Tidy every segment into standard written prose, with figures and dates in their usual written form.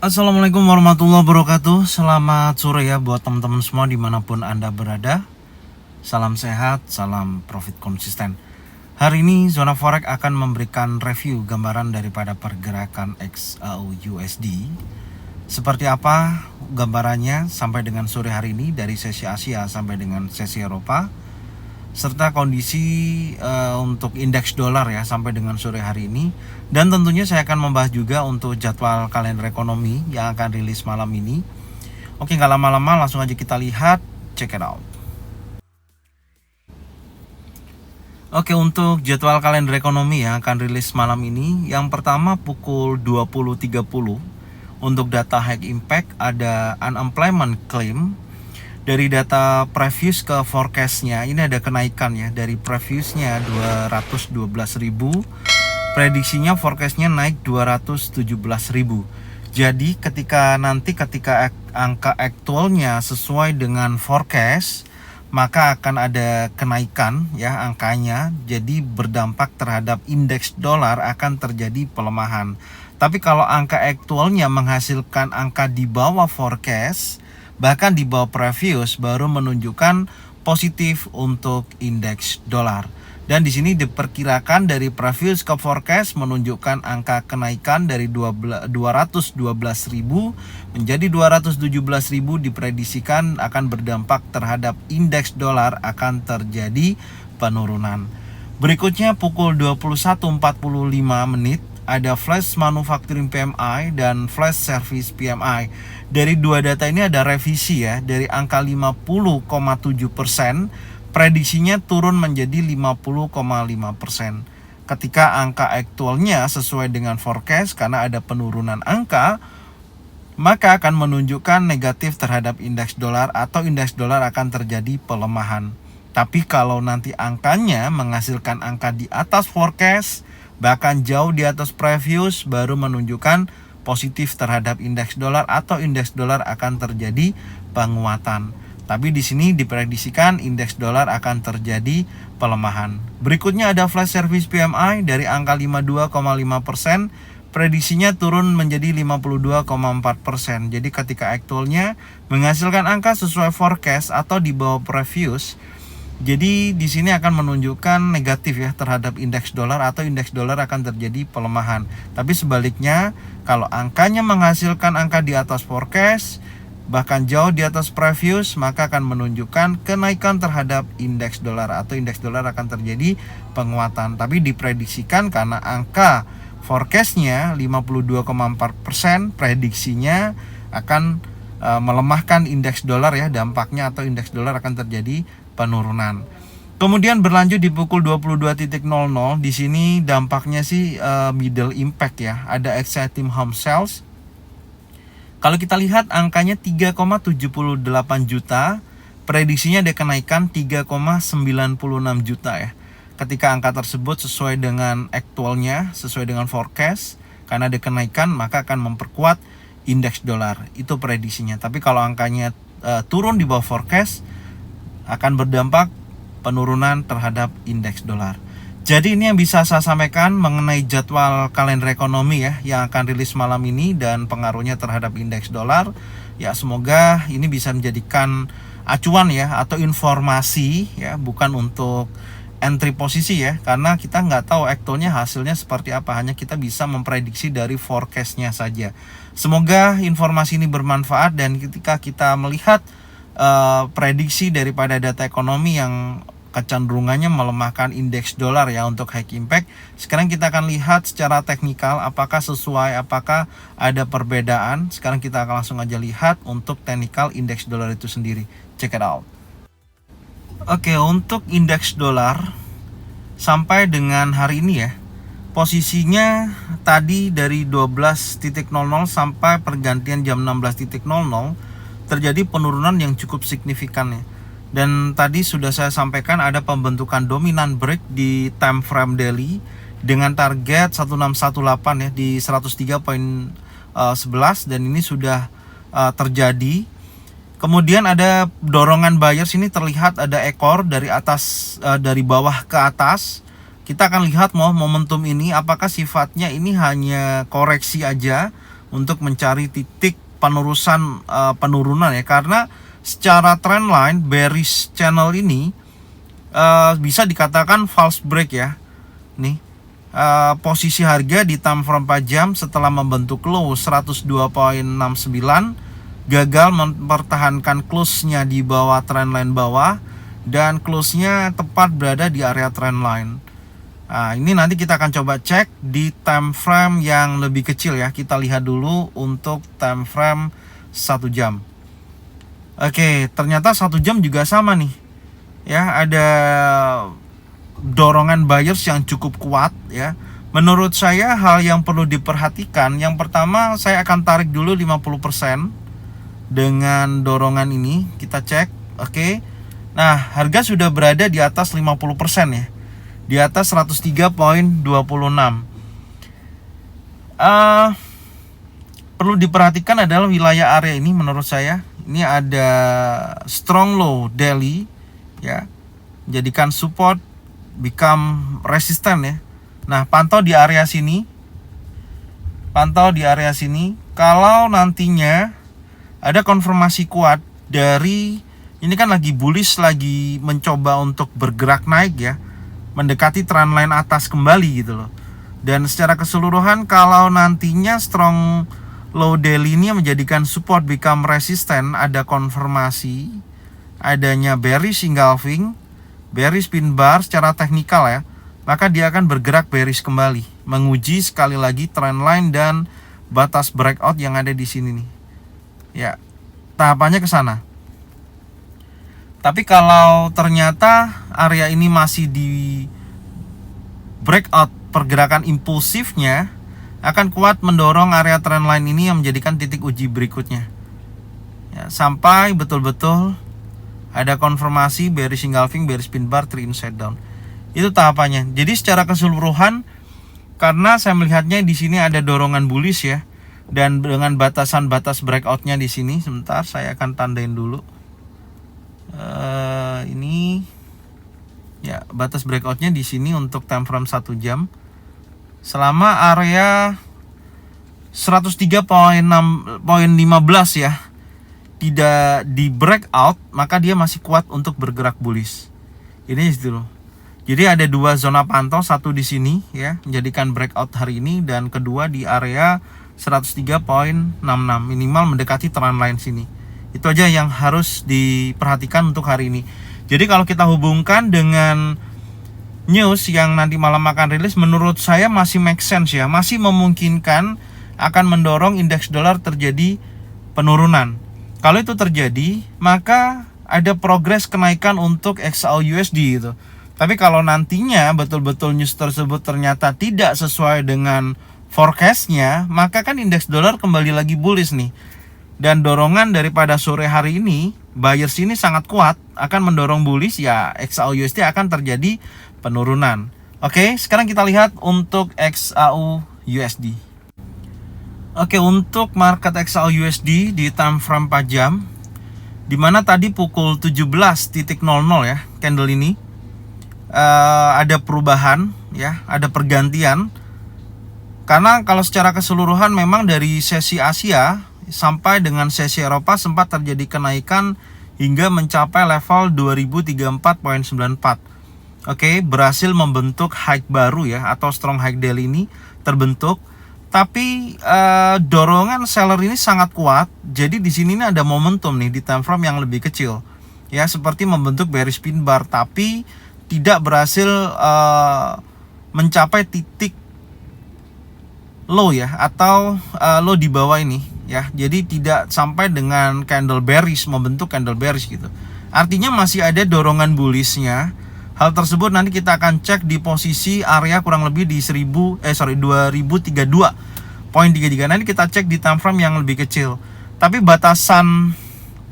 Assalamualaikum warahmatullahi wabarakatuh. Selamat sore ya buat teman-teman semua dimanapun Anda berada. Salam sehat, salam profit konsisten. Hari ini Zona Forex akan memberikan review gambaran daripada pergerakan XAU USD. Seperti apa gambarannya sampai dengan sore hari ini dari sesi Asia sampai dengan sesi Eropa, serta kondisi untuk indeks dolar ya sampai dengan sore hari ini. Dan tentunya saya akan membahas juga untuk jadwal kalender ekonomi yang akan rilis malam ini. Oke, nggak lama-lama langsung aja kita lihat, check it out. Oke, untuk jadwal kalender ekonomi yang akan rilis malam ini, yang pertama pukul 20.30 untuk data high impact ada unemployment claim. Dari data previous ke forecastnya ini ada kenaikan ya, dari previousnya 212.000, prediksinya forecastnya naik 217.000. Jadi ketika angka aktualnya sesuai dengan forecast, maka akan ada kenaikan ya angkanya. Jadi berdampak terhadap indeks dolar akan terjadi pelemahan. Tapi kalau angka aktualnya menghasilkan angka di bawah forecast, bahkan di bawah previous, baru menunjukkan positif untuk indeks dolar. Dan di sini diperkirakan dari previous ke forecast menunjukkan angka kenaikan dari 212.000 menjadi 217.000, diprediksikan akan berdampak terhadap indeks dolar akan terjadi penurunan. Berikutnya pukul 21.45 ada flash manufacturing PMI dan flash service PMI. Dari dua data ini ada revisi ya, dari angka 50,7%, prediksinya turun menjadi 50,5%. Ketika angka aktualnya sesuai dengan forecast karena ada penurunan angka, maka akan menunjukkan negatif terhadap indeks dolar atau indeks dolar akan terjadi pelemahan. Tapi kalau nanti angkanya menghasilkan angka di atas forecast, bahkan jauh di atas previous, baru menunjukkan positif terhadap indeks dolar atau indeks dolar akan terjadi penguatan. Tapi di sini diprediksikan indeks dolar akan terjadi pelemahan. Berikutnya ada flash service PMI dari angka 52,5%, prediksinya turun menjadi 52,4%. Jadi ketika aktualnya menghasilkan angka sesuai forecast atau di bawah previous, jadi di sini akan menunjukkan negatif ya terhadap indeks dolar atau indeks dolar akan terjadi pelemahan. Tapi sebaliknya, kalau angkanya menghasilkan angka di atas forecast, bahkan jauh di atas previous, maka akan menunjukkan kenaikan terhadap indeks dolar atau indeks dolar akan terjadi penguatan. Tapi diprediksikan karena angka forecastnya 52,4%, prediksinya akan melemahkan indeks dolar ya, dampaknya atau indeks dolar akan terjadi penurunan. Kemudian berlanjut di pukul 22.00, di sini dampaknya sih middle impact ya. Ada exciting home sales. Kalau kita lihat angkanya 3,78 juta, prediksinya ada kenaikan 3,96 juta ya. Ketika angka tersebut sesuai dengan aktualnya, sesuai dengan forecast, karena ada kenaikan maka akan memperkuat indeks dolar. Itu prediksinya. Tapi kalau angkanya turun di bawah forecast, akan berdampak penurunan terhadap indeks dolar. Jadi ini yang bisa saya sampaikan mengenai jadwal kalender ekonomi ya yang akan rilis malam ini dan pengaruhnya terhadap indeks dolar. Ya semoga ini bisa menjadikan acuan ya atau informasi ya, bukan untuk entry posisi ya, karena kita nggak tahu aktualnya hasilnya seperti apa, hanya kita bisa memprediksi dari forecastnya saja. Semoga informasi ini bermanfaat dan ketika kita melihat prediksi daripada data ekonomi yang kecenderungannya melemahkan indeks dolar ya untuk high impact. Sekarang kita akan lihat secara teknikal apakah sesuai, apakah ada perbedaan. Sekarang kita akan langsung aja lihat untuk teknikal indeks dolar itu sendiri. Check it out. Oke, untuk indeks dolar sampai dengan hari ini ya, posisinya tadi dari 12.00 sampai pergantian jam 16.00 terjadi penurunan yang cukup signifikan ya. Dan tadi sudah saya sampaikan ada pembentukan dominan break di time frame daily dengan target 1618 ya di 103.11 dan ini sudah terjadi. Kemudian ada dorongan buyers, ini terlihat ada ekor dari atas dari bawah ke atas. Kita akan lihat momentum ini apakah sifatnya ini hanya koreksi aja untuk mencari titik penurunan ya, karena secara trendline bearish channel ini bisa dikatakan false break ya. Nih posisi harga di time frame 4 jam setelah membentuk low 102.69 gagal mempertahankan close-nya di bawah trendline bawah, dan close-nya tepat berada di area trendline. Nah, ini nanti kita akan coba cek di time frame yang lebih kecil ya. Kita lihat dulu untuk time frame 1 jam. Oke, ternyata 1 jam juga sama nih. Ya, ada dorongan buyers yang cukup kuat ya. Menurut saya hal yang perlu diperhatikan, yang pertama saya akan tarik dulu 50% dengan dorongan ini. Kita cek. Oke. Nah, harga sudah berada di atas 50% ya. Di atas 103.26. Perlu diperhatikan adalah wilayah area ini menurut saya. Ini ada strong low daily ya. Jadikan support, become resistant ya. Nah, pantau di area sini. Pantau di area sini. Kalau nantinya ada konfirmasi kuat dari, ini kan lagi bullish, lagi mencoba untuk bergerak naik ya, mendekati trendline atas kembali gitu loh. Dan secara keseluruhan kalau nantinya strong low daily ini menjadikan support become resistant, ada konfirmasi adanya bearish engulfing, bearish pin bar secara teknikal ya, maka dia akan bergerak bearish kembali, menguji sekali lagi trendline dan batas breakout yang ada di sini nih. Ya, tahapannya ke sana. Tapi kalau ternyata area ini masih di breakout, pergerakan impulsifnya akan kuat mendorong area trendline ini yang menjadikan titik uji berikutnya ya, sampai betul-betul ada konfirmasi bearish engulfing, bearish pin bar, 3 inside down. Itu tahapannya. Jadi secara keseluruhan, karena saya melihatnya di sini ada dorongan bullish ya, dan dengan batasan-batas breakoutnya di sini. Sebentar, saya akan tandain dulu. Ini ya, batas breakoutnya di sini untuk time frame 1 jam. Selama area 103.15 ya tidak di breakout, maka dia masih kuat untuk bergerak bullish. Ini gitu loh. Jadi ada dua zona pantau, satu di sini ya, menjadikan breakout hari ini, dan kedua di area 103.66, minimal mendekati trendline sini. Itu aja yang harus diperhatikan untuk hari ini. Jadi kalau kita hubungkan dengan news yang nanti malam akan rilis, menurut saya masih make sense ya, masih memungkinkan akan mendorong indeks dolar terjadi penurunan. Kalau itu terjadi, maka ada progres kenaikan untuk XAU-USD gitu. Tapi kalau nantinya betul-betul news tersebut ternyata tidak sesuai dengan forecast-nya, maka kan indeks dolar kembali lagi bullish nih. Dan dorongan daripada sore hari ini, buyers ini sangat kuat, akan mendorong bullish ya, XAU-USD akan terjadi penurunan. Oke, sekarang kita lihat untuk XAU-USD. Oke, untuk market XAU-USD di time frame 4 jam, dimana tadi pukul 17.00 ya, candle ini ada perubahan ya, ada pergantian. Karena kalau secara keseluruhan memang dari sesi Asia sampai dengan sesi Eropa sempat terjadi kenaikan hingga mencapai level 2034.94. Oke, berhasil membentuk high baru ya, atau strong high daily ini terbentuk. Tapi dorongan seller ini sangat kuat. Jadi di sini ini ada momentum nih di time frame yang lebih kecil. Ya, seperti membentuk bearish pin bar, tapi tidak berhasil mencapai titik low ya, atau low di bawah ini ya. Jadi tidak sampai dengan candle bearish, membentuk candle bearish gitu. Artinya masih ada dorongan bullishnya. Hal tersebut nanti kita akan cek di posisi area kurang lebih di 2032.33. Nanti kita cek di time frame yang lebih kecil. Tapi batasan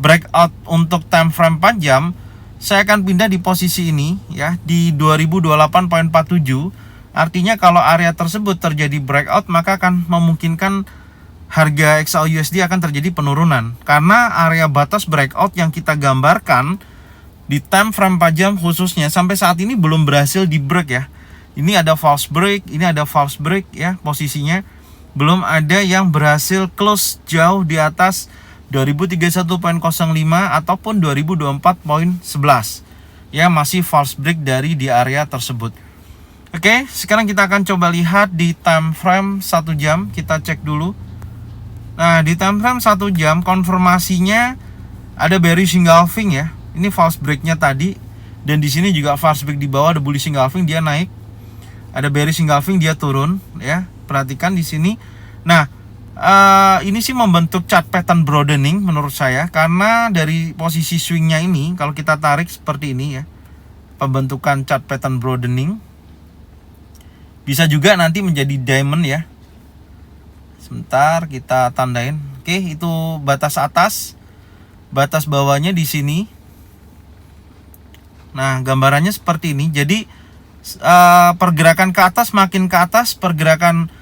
breakout untuk time frame 4 jam saya akan pindah di posisi ini ya, di 2028.47. Artinya kalau area tersebut terjadi breakout, maka akan memungkinkan harga XAU-USD akan terjadi penurunan. Karena area batas breakout yang kita gambarkan di time frame 4 jam khususnya sampai saat ini belum berhasil di break ya. Ini ada false break, ini ada false break ya posisinya. belum ada yang berhasil close jauh di atas 2031.05 ataupun 2024.11. Ya, masih false break dari di area tersebut. Oke, sekarang kita akan coba lihat di time frame 1 jam. Kita cek dulu. Nah, di time frame 1 jam konfirmasinya ada bearish engulfing ya. Ini false breaknya tadi, dan di sini juga false break di bawah, ada bullish engulfing, dia naik. Ada bearish engulfing, dia turun ya. Perhatikan di sini. Nah, ini sih membentuk chart pattern broadening menurut saya, karena dari posisi swingnya ini kalau kita tarik seperti ini ya, pembentukan chart pattern broadening. Bisa juga nanti menjadi diamond ya. Sebentar kita tandain. Oke, itu batas atas. Batas bawahnya di sini. Nah, gambarannya seperti ini. Jadi pergerakan ke atas makin ke atas, pergerakan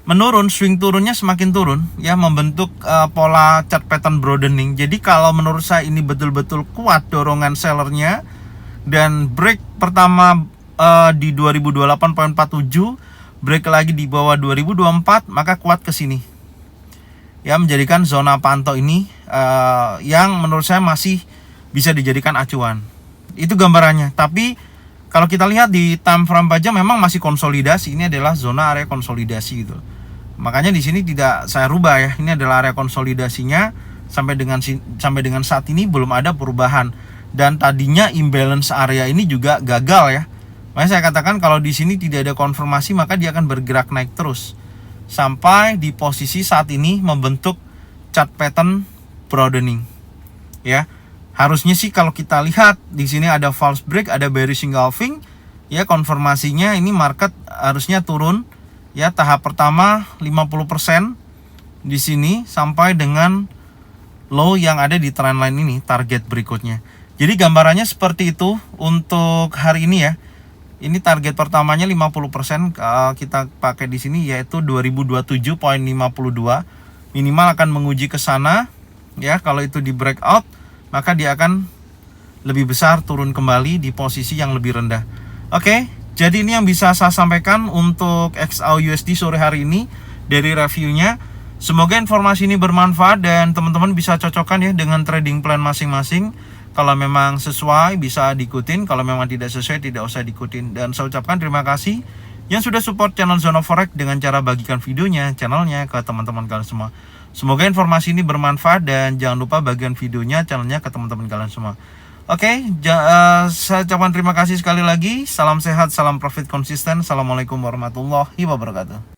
menurun, swing turunnya semakin turun ya, membentuk pola chart pattern broadening. Jadi kalau menurut saya ini betul-betul kuat dorongan sellernya, dan break pertama di 2028.47, break lagi di bawah 2024, maka kuat ke sini. Ya, menjadikan zona pantau ini yang menurut saya masih bisa dijadikan acuan. Itu gambarannya. Tapi kalau kita lihat di time frame 4 jam memang masih konsolidasi. Ini adalah zona area konsolidasi gitu. Makanya di sini tidak saya rubah ya. Ini adalah area konsolidasinya sampai dengan saat ini belum ada perubahan. Dan tadinya imbalance area ini juga gagal ya. Makanya saya katakan kalau di sini tidak ada konfirmasi, maka dia akan bergerak naik terus sampai di posisi saat ini membentuk chart pattern broadening. Ya, harusnya sih kalau kita lihat di sini ada false break, ada bearish engulfing, ya konfirmasinya ini market harusnya turun. Ya, tahap pertama 50% di sini sampai dengan low yang ada di trendline ini, target berikutnya. Jadi gambarannya seperti itu untuk hari ini ya. Ini target pertamanya 50%, kita pakai di sini yaitu 2027.52. Minimal akan menguji ke sana ya. Kalau itu di breakout, maka dia akan lebih besar turun kembali di posisi yang lebih rendah. Oke, jadi ini yang bisa saya sampaikan untuk XAUUSD sore hari ini dari reviewnya. Semoga informasi ini bermanfaat dan teman-teman bisa cocokkan ya dengan trading plan masing-masing. Kalau memang sesuai bisa diikutin, kalau memang tidak sesuai tidak usah diikutin. Dan saya ucapkan terima kasih yang sudah support channel Zona Forex dengan cara bagikan videonya, channelnya ke teman-teman kalian semua. Semoga informasi ini bermanfaat dan jangan lupa bagikan videonya, channelnya ke teman-teman kalian semua. Oke, saya ucapkan terima kasih sekali lagi. Salam sehat, salam profit konsisten. Assalamualaikum warahmatullahi wabarakatuh.